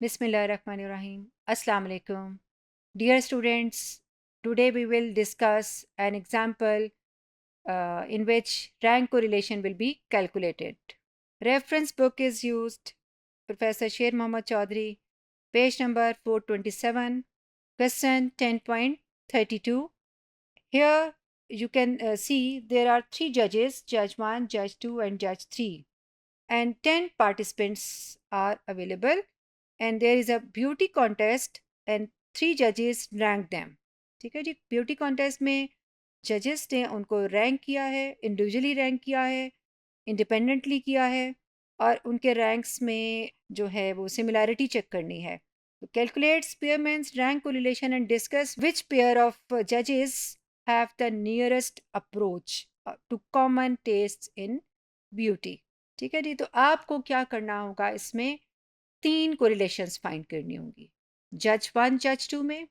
Bismillahirrahmanirrahim. Assalamu alaikum. Dear students, today we will discuss an example in which rank correlation will be calculated. Reference book is used, Professor Sher Mohammad Chaudhary, page number 427, question 10.32. Here you can see there are 3 judges, Judge 1, Judge 2 and Judge 3, and 10 participants are available, and there is a beauty contest and 3 judges rank them. ठीक है जी, beauty contest में जजेस ने उनको rank किया है, individually rank किया है, इंडिपेंडेंटली किया है, और उनके रैंक्स में जो है वो सिमिलैरिटी चेक करनी है. Calculate Spearman's rank correlation and discuss which pair of जजेस have the nearest approach to common taste in beauty. ठीक है जी, तो आपको क्या करना होगा, इसमें 3 कोरिलेशंस फाइंड करनी होंगी. जज 1 जज 2 में,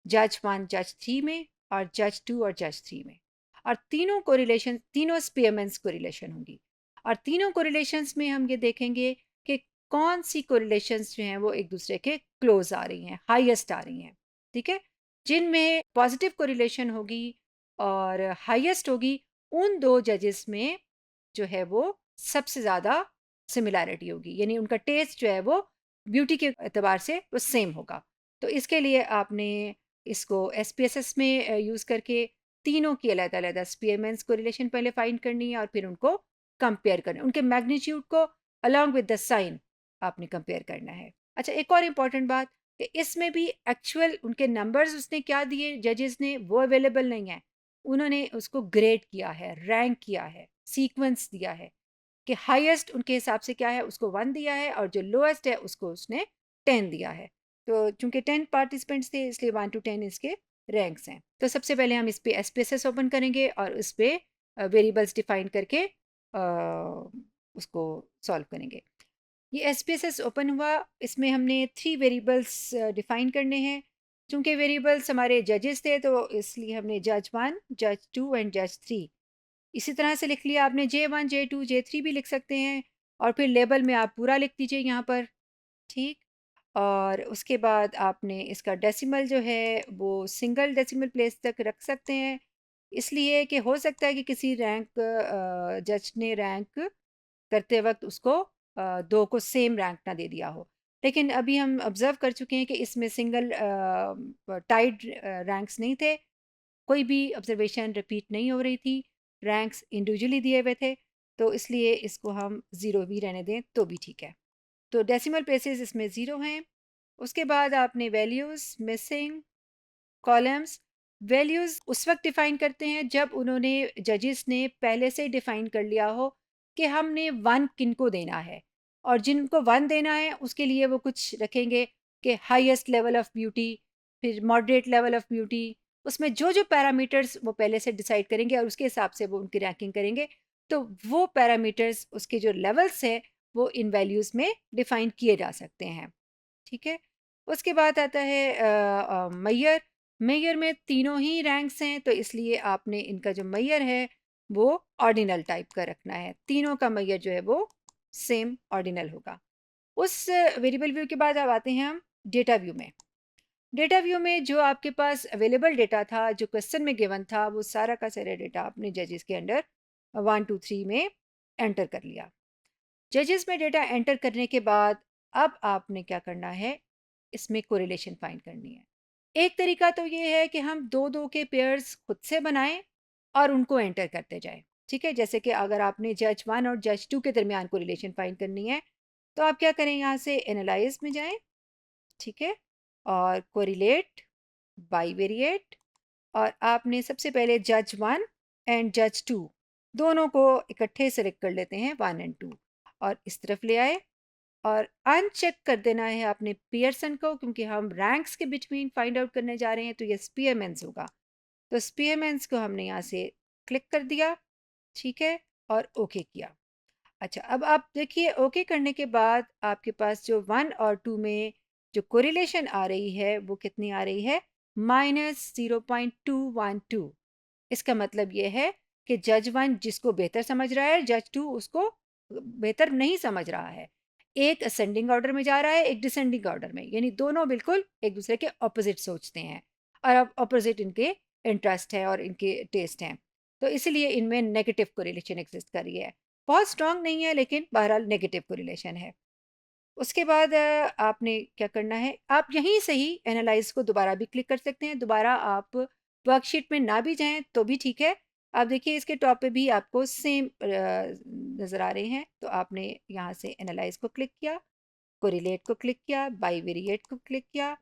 जज 1 जज 3 में, और जज 2 और जज 3 में. और तीनों कोरिलेशन तीनों स्पीयरमैन्स कोरिलेशन होंगी, और तीनों कोरिलेशंस में हम ये देखेंगे कि कौन सी कोरिलेशंस जो हैं वो एक दूसरे के क्लोज आ रही हैं, हाईएस्ट आ रही हैं. ठीक है, जिनमें पॉजिटिव कोरिलेशन होगी और हाईएस्ट होगी, उन 2 जजेस में जो है वो सबसे ज़्यादा सिमिलैरिटी होगी, यानी उनका टेस्ट जो है वो ब्यूटी के एतबार से वो सेम होगा. तो इसके लिए आपने इसको SPSS में यूज़ करके तीनों की अलग-अलग स्पीयरमैन्स कोरिलेशन पहले फाइंड करनी है, और फिर उनको कंपेयर करना है, उनके मैग्नीट्यूड को अलॉन्ग विद द साइन आपने कंपेयर करना है. अच्छा, एक और इम्पॉर्टेंट बात कि इसमें भी एक्चुअल उनके नंबर्स उसने क्या दिए जजेस ने, वो अवेलेबल नहीं है. उन्होंने उसको ग्रेड किया है, रैंक किया है, सीक्वेंस दिया है कि हाईएस्ट उनके हिसाब से क्या है, उसको 1 दिया है, और जो लोएस्ट है उसको उसने 10 दिया है. तो चूंकि 10 पार्टिसिपेंट्स थे, इसलिए 1 to 10 इसके रैंक्स हैं. तो सबसे पहले हम इस पे SPSS ओपन करेंगे और इस पे वेरिएबल्स डिफाइन करके उसको सॉल्व करेंगे. ये SPSS ओपन हुआ, इसमें हमने 3 वेरिएबल्स डिफाइन करने हैं. चूंकि वेरिएबल्स हमारे जजेस थे, तो इसलिए हमने जज 1, जज 2 एंड जज 3 इसी तरह से लिख लिया. आपने J1 J2 J3 भी लिख सकते हैं, और फिर लेबल में आप पूरा लिख दीजिए यहाँ पर. ठीक, और उसके बाद आपने इसका डेसिमल जो है वो सिंगल डेसिमल प्लेस तक रख सकते हैं, इसलिए कि हो सकता है कि किसी रैंक जज ने रैंक करते वक्त उसको 2 को सेम रैंक ना दे दिया हो. लेकिन अभी हम ऑब्ज़र्व कर चुके हैं कि इसमें सिंगल टाइड रैंक्स नहीं थे, कोई भी ऑब्जर्वेशन रिपीट नहीं हो रही थी, रैंक्स इंडिविजुअली दिए हुए थे, तो इसलिए इसको हम 0 भी रहने दें तो भी ठीक है. तो डेसिमल प्लेसेस इसमें 0 हैं. उसके बाद आपने वैल्यूज़, मिसिंग, कॉलम्स. वैल्यूज़ उस वक्त डिफ़ाइन करते हैं जब उन्होंने जजेस ने पहले से डिफ़ाइन कर लिया हो कि हमने 1 किनको देना है, और जिनको 1 देना है उसके लिए वो कुछ रखेंगे कि हाईएस्ट लेवल ऑफ़ ब्यूटी, फिर मॉडरेट लेवल ऑफ़ ब्यूटी. उसमें जो पैरामीटर्स वो पहले से डिसाइड करेंगे और उसके हिसाब से वो उनकी रैंकिंग करेंगे. तो वो पैरामीटर्स, उसके जो लेवल्स हैं, वो इन वैल्यूज़ में डिफ़ाइन किए जा सकते हैं. ठीक है, उसके बाद आता है मेजर. मेजर में तीनों ही रैंक्स हैं, तो इसलिए आपने इनका जो मेजर है वो ऑर्डिनल टाइप का रखना है. तीनों का मेजर जो है वो सेम ऑर्डिनल होगा. उस वेरिएबल व्यू के बाद अब आते हैं हम डेटा व्यू में. डेटा व्यू में जो आपके पास अवेलेबल डेटा था, जो क्वेश्चन में गिवन था, वो सारा का सारा डेटा आपने जजेस के अंडर 1 2 3 में एंटर कर लिया. जजेस में डेटा एंटर करने के बाद अब आपने क्या करना है, इसमें कोरिलेशन फाइंड करनी है. एक तरीका तो ये है कि हम 2-2 के पेयर्स खुद से बनाएं और उनको एंटर करते जाएं. ठीक है, जैसे कि अगर आपने जज 1 और जज 2 के दरमियान कोरिलेशन फाइंड करनी है, तो आप क्या करें, यहाँ से एनालाइज में जाएं. ठीक है, और कोरिलेट, बाईवेरिएट, और आपने सबसे पहले जज 1 एंड जज 2 दोनों को इकट्ठे सेलेक्ट कर लेते हैं, 1 एंड 2, और इस तरफ ले आए, और अनचेक कर देना है आपने पियर्सन को, क्योंकि हम रैंक्स के बिटवीन फाइंड आउट करने जा रहे हैं, तो ये स्पीयरमैन्स होगा. तो स्पीयरमैन्स को हमने यहाँ से क्लिक कर दिया. ठीक है, और ओके किया. अच्छा, अब आप देखिए, ओके करने के बाद आपके पास जो 1 और 2 में जो कोरिलेशन आ रही है वो कितनी आ रही है, -0.212. इसका मतलब ये है कि जज 1 जिसको बेहतर समझ रहा है, जज 2 उसको बेहतर नहीं समझ रहा है. एक असेंडिंग ऑर्डर में जा रहा है, एक डिसेंडिंग ऑर्डर में, यानी दोनों बिल्कुल एक दूसरे के ऑपोजिट सोचते हैं और अब ऑपोजिट इनके इंटरेस्ट है और इनके टेस्ट हैं, तो इसलिए इनमें नेगेटिव कोरिलेशन एग्जिस्ट कर रही है। बहुत स्ट्रांग नहीं है लेकिन बहरहाल नेगेटिव कोरिलेशन है। उसके बाद आपने क्या करना है, आप यहीं से ही एनालाइज को दोबारा भी क्लिक कर सकते हैं। दोबारा आप वर्कशीट में ना भी जाएं तो भी ठीक है। आप देखिए इसके टॉप पे भी आपको सेम नज़र आ रहे हैं, तो आपने यहाँ से एनालाइज को क्लिक किया, कोरिलेट को क्लिक किया, बाईवेरिएट को क्लिक किया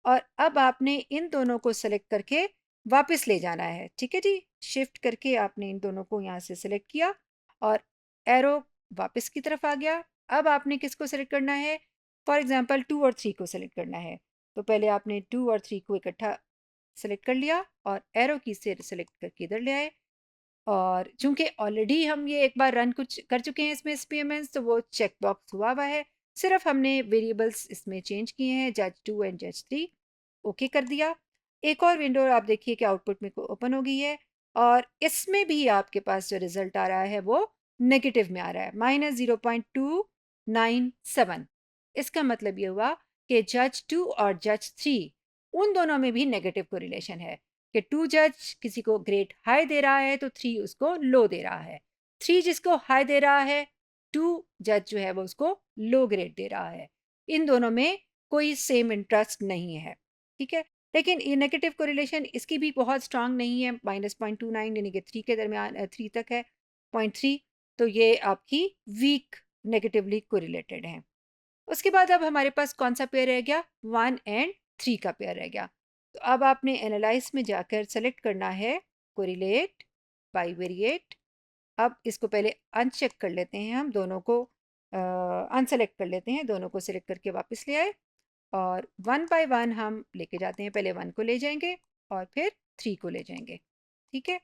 और अब आपने इन दोनों को सेलेक्ट करके वापस ले जाना है। ठीक है जी, शिफ्ट करके आपने इन दोनों को यहाँ से सेलेक्ट किया और एरो वापस की तरफ आ गया। अब आपने किसको सेलेक्ट करना है, फॉर एग्जांपल 2 और 3 को सेलेक्ट करना है, तो पहले आपने 2 और 3 को इकट्ठा सेलेक्ट कर लिया और एरो की से सेलेक्ट करके इधर ले आए। और चूंकि ऑलरेडी हम ये एक बार रन कुछ कर चुके हैं इसमें एक्सपेरिमेंट्स, तो वो चेक बॉक्स हुआ हुआ है, सिर्फ हमने वेरिएबल्स इसमें चेंज किए हैं, जज 2 एंड जज 3, ओके कर दिया। एक और विंडो आप देखिए कि आउटपुट में ओपन हो गई है और इसमें भी आपके पास जो रिजल्ट आ रहा है वो नेगेटिव में आ रहा है, -0.297। इसका मतलब ये हुआ कि जज 2 और जज 3 उन दोनों में भी नेगेटिव कोरिलेशन है कि 2 जज किसी को ग्रेड हाई दे रहा है तो 3 उसको लो दे रहा है, 3 जिसको हाई दे रहा है 2 जज जो है वो उसको लो ग्रेड दे रहा है। इन दोनों में कोई सेम इंटरेस्ट नहीं है, ठीक है। लेकिन ये नेगेटिव कोरिलेशन इसकी भी बहुत स्ट्रांग नहीं है, -0.29 यानी कि 3 के दरमियान 3 तक है, 0.3, तो ये आपकी वीक नेगेटिवली कोरिलेटेड है। उसके बाद अब हमारे पास कौन सा पेयर रह गया, 1 एंड 3 का पेयर रह गया। तो अब आपने एनालाइज में जाकर सेलेक्ट करना है कोरिलेट बाईवेरिएट। अब इसको पहले अनचेक कर लेते हैं, हम दोनों को अनसेलेक्ट कर लेते हैं, दोनों को सिलेक्ट करके वापस ले आए और 1 बाय 1 हम लेके जाते हैं। पहले 1 को ले जाएंगे और फिर 3 को ले जाएंगे, ठीक है।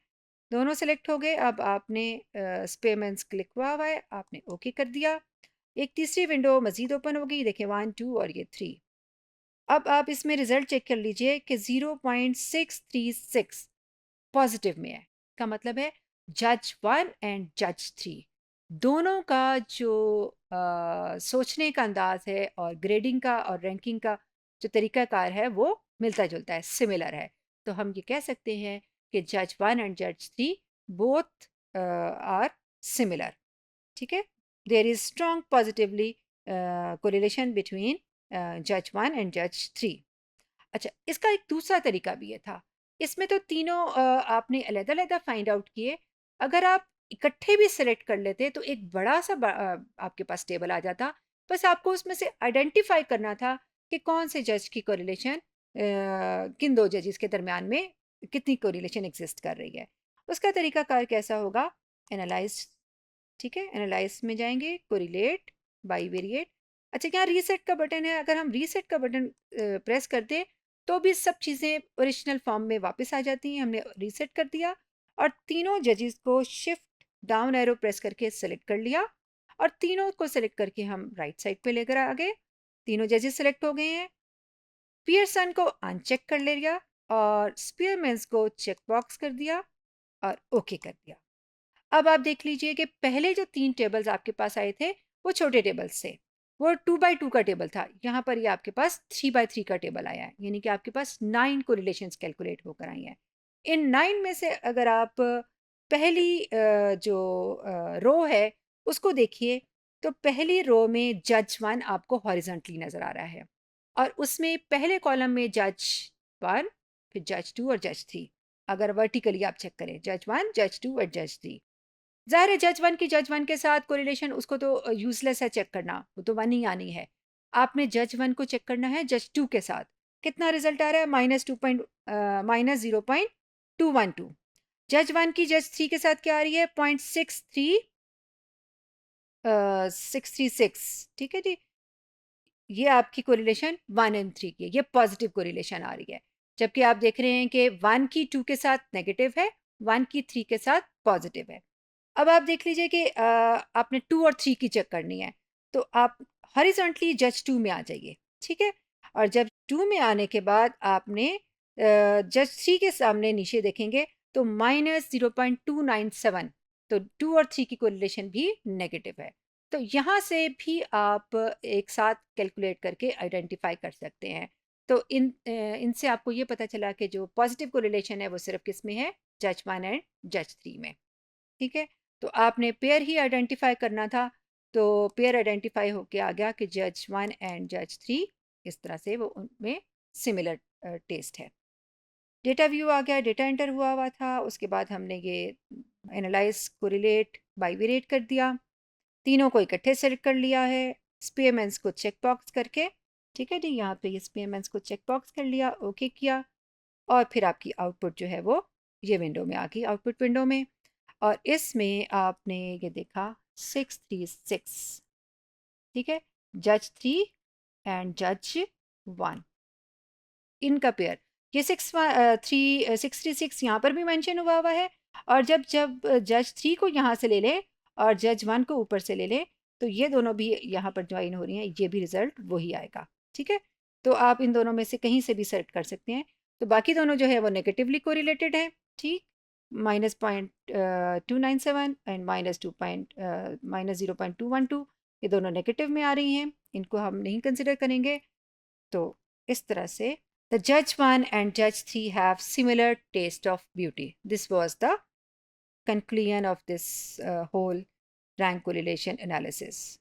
दोनों सेलेक्ट हो गए। अब आपने एक्सपेरिमेंट्स क्लिक हुआ है, आपने ओके कर दिया। एक तीसरी विंडो मजीद ओपन हो गई, देखिए 1 2 और ये 3। अब आप इसमें रिजल्ट चेक कर लीजिए कि 0.636 पॉजिटिव में है, का मतलब है जज 1 एंड जज 3 दोनों का जो सोचने का अंदाज है और ग्रेडिंग का और रैंकिंग का जो तरीकाकार है वो मिलता जुलता है, सिमिलर है। तो हम ये कह सकते हैं कि जज 1 एंड जज 3 बोथ आर सिमिलर, ठीक है। There is strong positively correlation between जज 1 एंड जज 3। अच्छा, इसका एक दूसरा तरीका भी ये था, इसमें तो तीनों आपने अलग-अलग फाइंड आउट किए। अगर आप इकट्ठे भी सेलेक्ट कर लेते तो एक बड़ा सा आपके पास टेबल आ जाता। बस आपको उसमें से आइडेंटिफाई करना था कि कौन से जज की कोरिलेशन किन दो जजेस के दरमियान में कितनी कोरिलेशन एग्जिस्ट कर रही है। उसका तरीकाकार कैसा होगा, एनालाइज, ठीक है, एनालाइज में जाएंगे, कोरिलेट बाईवेरिएट। अच्छा, यहाँ रीसेट का बटन है, अगर हम रीसेट का बटन प्रेस कर दें तो भी सब चीज़ें ओरिजिनल फॉर्म में वापस आ जाती हैं। हमने रीसेट कर दिया और तीनों जजेस को शिफ्ट डाउन एरो प्रेस करके सेलेक्ट कर लिया और तीनों को सेलेक्ट करके हम राइट साइड पे लेकर आ गए। तीनों जजेस सेलेक्ट हो गए हैं। पियर्सन को अनचेक कर लिया और स्पीयरमैन्स को चेक बॉक्स कर दिया और ओके कर दिया। अब आप देख लीजिए कि पहले जो 3 टेबल्स आपके पास आए थे वो छोटे टेबल्स थे, वो 2 बाई 2 का टेबल था। यहाँ पर ये आपके पास 3 बाई 3 का टेबल आया है, यानी कि आपके पास 9 को रिलेशंस कैलकुलेट होकर आई हैं। इन 9 में से अगर आप पहली जो रो है उसको देखिए, तो पहली रो में जज 1 आपको हॉरिजॉन्टली नज़र आ रहा है और उसमें पहले कॉलम में जज 1, फिर जज 2 और जज 3। अगर वर्टिकली आप चेक करें, जज 1 जज 2 और जज 3। ज़ाहिर है जज 1 की जज 1 के साथ कोरिलेशन उसको तो यूज़लेस है चेक करना, वो तो 1 ही आनी है। आपने जज 1 को चेक करना है जज 2 के साथ। कितना रिज़ल्ट आ रहा है, -0.212। जज 1 की जज 3 के साथ क्या आ रही है, 0.636, ठीक है जी। ये आपकी कोरिलेशन 1 एंड 3 की है, ये पॉजिटिव कोरिलेशन आ रही है। जबकि आप देख रहे हैं कि 1 की 2 के साथ नेगेटिव है, 1 की 3 के साथ पॉजिटिव है। अब आप देख लीजिए कि आपने 2 और 3 की चेक करनी है, तो आप हॉरिजॉन्टली जज 2 में आ जाइए, ठीक है। और जब 2 में आने के बाद आपने जज 3 के सामने नीचे देखेंगे तो -0.297, तो 2 और 3 की कोरिलेशन भी नेगेटिव है। तो यहाँ से भी आप एक साथ कैलकुलेट करके आइडेंटिफाई कर सकते हैं। तो इनसे आपको ये पता चला कि जो पॉजिटिव कोरिलेशन है वो सिर्फ किस में है, जज 1 एंड जज 3 में। ठीक है, तो आपने पेयर ही आइडेंटिफाई करना था, तो पेयर आइडेंटिफाई होके आ गया कि जज 1 एंड जज 3 इस तरह से वो उनमें सिमिलर टेस्ट है। डेटा व्यू आ गया, डेटा एंटर हुआ था, उसके बाद हमने ये एनालाइज कोरिलेट बाइवेरिएट कर दिया, तीनों को इकट्ठे सेलेक्ट कर लिया है, स्पेयरमैन्स को चेक बॉक्स करके। ठीक है जी, यहाँ पे ये स्पेयरमैन्स को चेक बॉक्स कर लिया, ओके किया, और फिर आपकी आउटपुट जो है वो ये विंडो में आ गई, आउटपुट विंडो में। और इसमें आपने ये देखा 636, ठीक है, जज 3 एंड जज 1, इनका पेयर। ये 636 यहाँ पर भी मेंशन हुआ है, और जब जब जज 3 को यहाँ से ले ले और जज 1 को ऊपर से ले ले, तो ये दोनों भी यहाँ पर ज्वाइन हो रही हैं, ये भी रिजल्ट वही आएगा। ठीक है, तो आप इन दोनों में से कहीं से भी सेलेक्ट कर सकते हैं। तो बाकी दोनों जो है वो नेगेटिवली कोरिलेटेड है, ठीक, -0.297 एंड -0.212, ये दोनों नेगेटिव में आ रही हैं, इनको हम नहीं कंसिडर करेंगे। तो इस तरह से the judge 1 and judge 3 have similar taste of beauty. This was the conclusion of this whole rank correlation analysis.